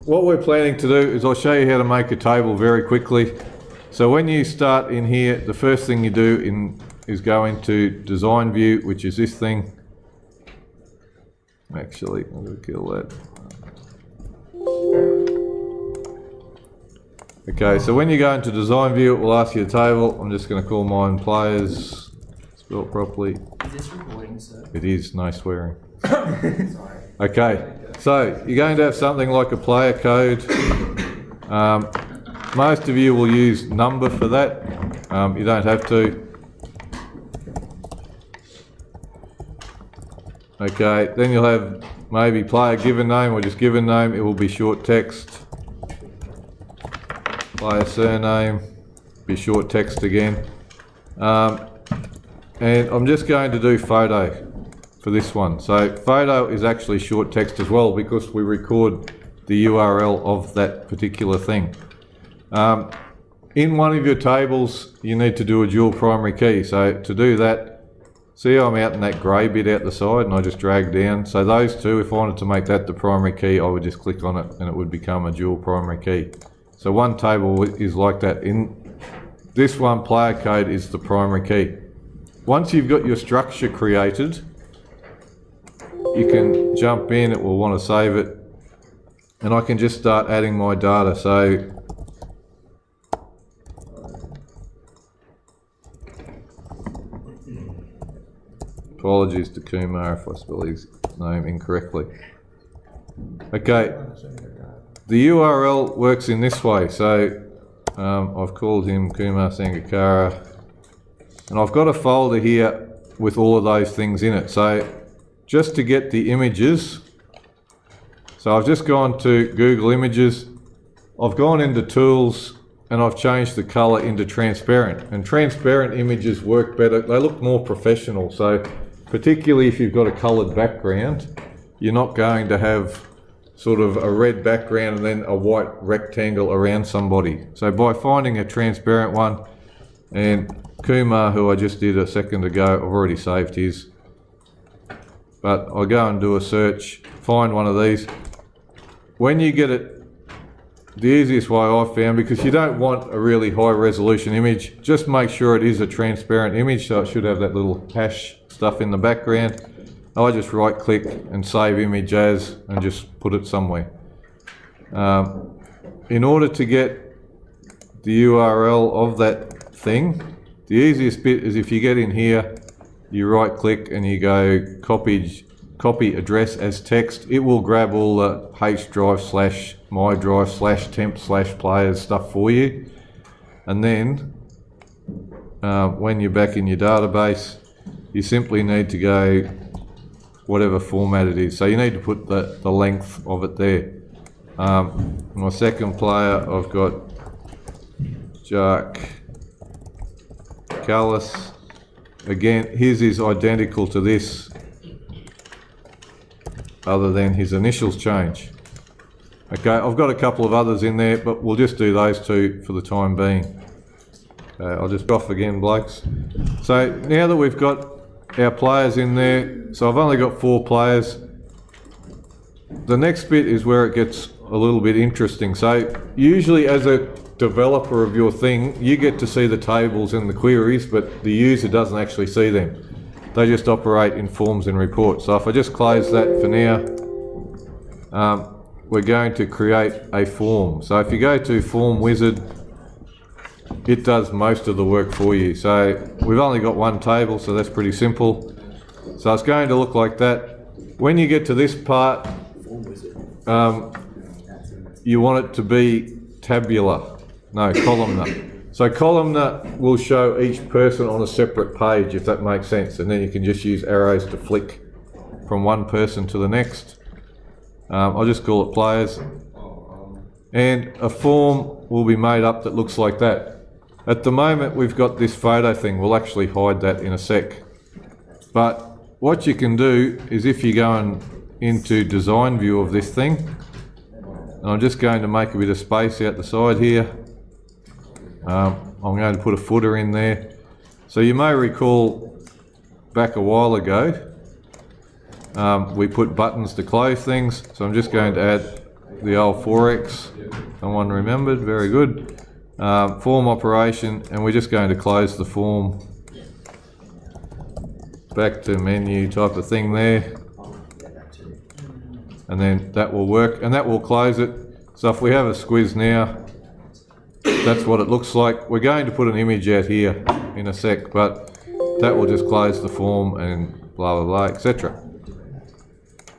what we're planning to do is I'll show you how to make a table very quickly. So when you start in here, the first thing you do is go into design view, which is this thing. Actually, I'm going to kill that. Okay, so when you go into design view, it will ask you a table. I'm just going to call mine players, spelled properly. Is this recording, sir? It is, no swearing. Sorry. Okay, so you're going to have something like a player code. Most of you will use number for that. You don't have to. Okay, then you'll have maybe player given name or just given name. It will be short text. Player surname, be short text again. And I'm just going to do photo for this one. So photo is actually short text as well because we record the URL of that particular thing. In one of your tables, you need to do a dual primary key. So to do that, see how I'm out in that grey bit out the side and I just drag down. So those two, if I wanted to make that the primary key, I would just click on it and it would become a dual primary key. So one table is like that. In this one, player code is the primary key. Once you've got your structure created, you can jump in, it will want to save it, and I can just start adding my data. So apologies to Kumar if I spell his name incorrectly. Okay, the URL works in this way. So I've called him Kumar Sangakkara, and I've got a folder here with all of those things in it. So just to get the images, so I've just gone to Google Images, I've gone into Tools, and I've changed the colour into transparent. And transparent images work better, they look more professional. So particularly if you've got a coloured background, you're not going to have sort of a red background and then a white rectangle around somebody. So by finding a transparent one, and Kumar, who I just did a second ago, I've already saved his, but I'll go and do a search, find one of these. When you get it, the easiest way I've found, because you don't want a really high resolution image, just make sure it is a transparent image, so it should have that little hash stuff in the background. I just right click and save image as and just put it somewhere. In order to get the URL of that thing, the easiest bit is if you get in here, you right click and you go copy address as text. It will grab all the H drive / my drive / temp / players stuff for you. And then when you're back in your database, you simply need to go whatever format it is. So you need to put the length of it there. My second player, I've got Jack Callis. Again, his is identical to this, other than his initials change. Okay, I've got a couple of others in there, but we'll just do those two for the time being. I'll just off again, blokes. So now that we've got our players in there, so I've only got 4 players. The next bit is where it gets a little bit interesting. So usually as a developer of your thing, you get to see the tables and the queries, but the user doesn't actually see them. They just operate in forms and reports. So if I just close that for now, we're going to create a form. So if you go to Form Wizard, it does most of the work for you. So we've only got one table, so that's pretty simple. So it's going to look like that. When you get to this part, you want it to be tabular, no, columnar. So columnar will show each person on a separate page, if that makes sense, and then you can just use arrows to flick from one person to the next. I'll just call it players. And a form will be made up that looks like that. At the moment we've got this photo thing, we'll actually hide that in a sec. But what you can do is if you go into design view of this thing, and I'm just going to make a bit of space out the side here. I'm going to put a footer in there. So you may recall back a while ago, we put buttons to close things. So I'm just going to add the old 4x. Someone remembered, very good. Form operation, and we're just going to close the form. Back to menu type of thing there. And then that will work, and that will close it. So if we have a squiz now, that's what it looks like. We're going to put an image out here in a sec, but that will just close the form and blah, blah, blah, etc.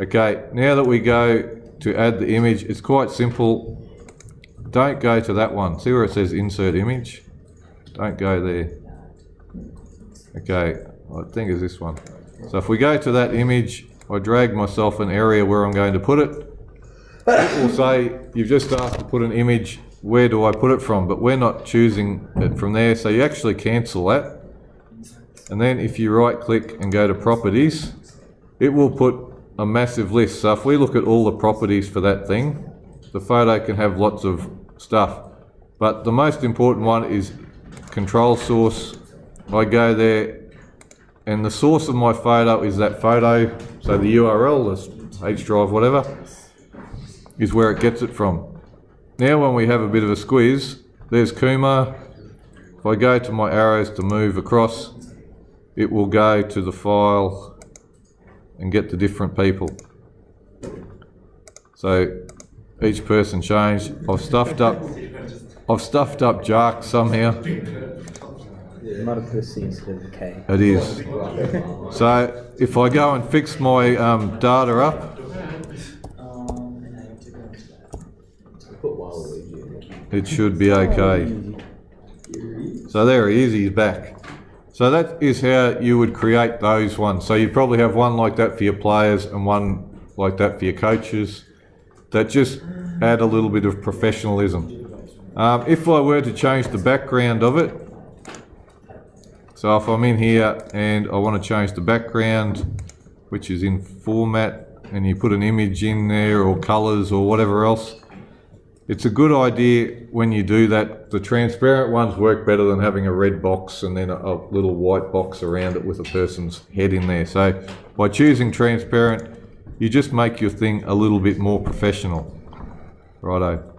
Okay, now that we go to add the image, it's quite simple. Don't go to that one. See where it says insert image? Don't go there. Okay, I think it's this one. So if we go to that image, I drag myself an area where I'm going to put it. It will say, you've just asked to put an image, where do I put it from? But we're not choosing it from there, so you actually cancel that. And then if you right click and go to properties, it will put a massive list. So if we look at all the properties for that thing, the photo can have lots of stuff. But the most important one is control source. I go there, and the source of my photo is that photo. So the URL, this H drive, whatever, is where it gets it from. Now when we have a bit of a squeeze, there's Kumar. If I go to my arrows to move across, it will go to the file and get the different people. So each person changed. I've stuffed up Jark somehow. Not a pussy instead of a K. It is. So if I go and fix my data up, it should be okay. So there he is, he's back. So that is how you would create those ones. So you probably have one like that for your players and one like that for your coaches that just add a little bit of professionalism. If I were to change the background of it, so if I'm in here and I want to change the background, which is in format, and you put an image in there or colours or whatever else, it's a good idea when you do that. The transparent ones work better than having a red box and then a little white box around it with a person's head in there. So by choosing transparent, you just make your thing a little bit more professional. Righto.